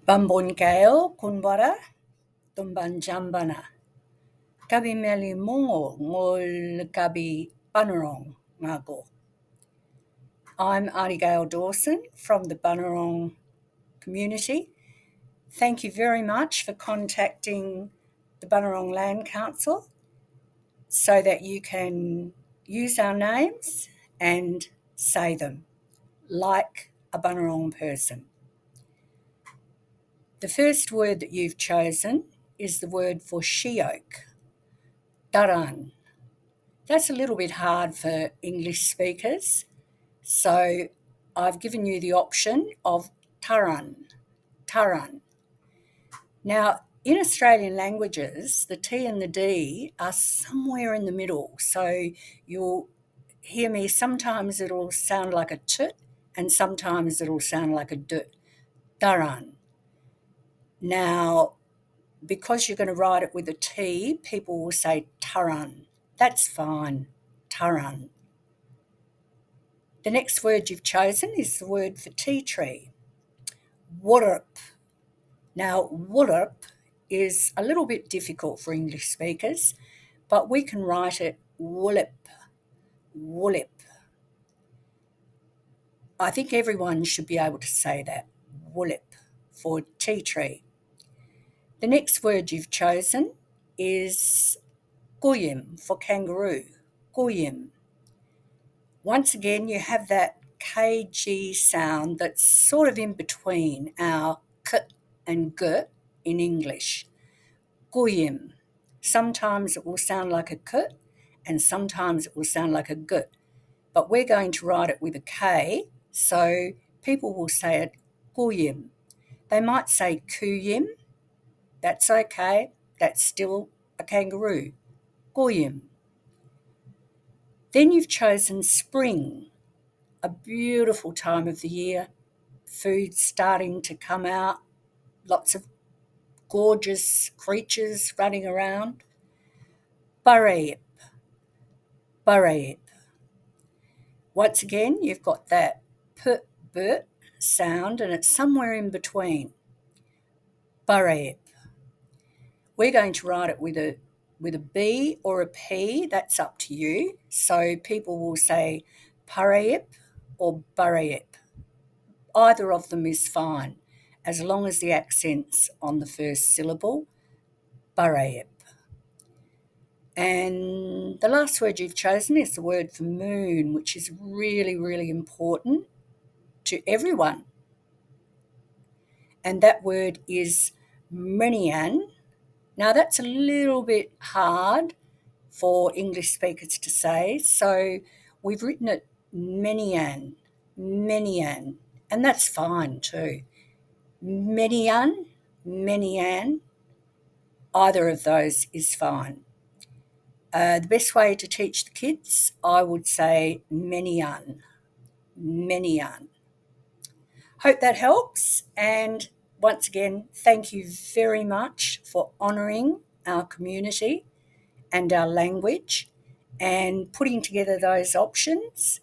Bambunkayo kunwara tumbanjambana. Kabi meli mungo ngol kabi Bunurong ngago. I'm Auntie Gail Dawson from the Bunurong community. Thank you very much for contacting the Bunurong Land Council so that you can use our names and say them like a Bunurong person. The first word that you've chosen is the word for she-oak, daran. That's a little bit hard for English speakers, so I've given you the option of taran. Now, in Australian languages, the T and the D are somewhere in the middle, so you'll hear me, sometimes it'll sound like a t and sometimes it'll sound like a d, daran. Now, because you're going to write it with a T, people will say taran. That's fine, taran. The next word you've chosen is the word for tea tree, wurup. Now, wurup is a little bit difficult for English speakers, but we can write it woolip. I think everyone should be able to say that, woolip, for tea tree. The next word you've chosen is guyim, for kangaroo, guyim. Once again, you have that KG sound that's sort of in between our k and g in English. Guyim. Sometimes it will sound like a k and sometimes it will sound like a g, but we're going to write it with a K, so people will say it guyim. They might say kuyim. That's okay. That's still a kangaroo. Guyim. Then you've chosen spring, a beautiful time of the year, food starting to come out, lots of gorgeous creatures running around. Barayip. Once again, you've got that p sound and it's somewhere in between. Barayip. We're going to write it with a B or a P, that's up to you. So people will say parayip or barayip. Either of them is fine, as long as the accent's on the first syllable, barayip. And the last word you've chosen is the word for moon, which is really, really important to everyone. And that word is mrenian. Now, that's a little bit hard for English speakers to say, so we've written it menian, and that's fine too. Menian, either of those is fine. The best way to teach the kids, I would say menian. Hope that helps, and once again, thank you very much for honouring our community and our language and putting together those options.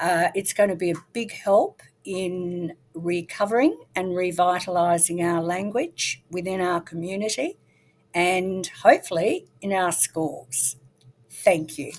It's going to be a big help in recovering and revitalising our language within our community and hopefully in our schools. Thank you.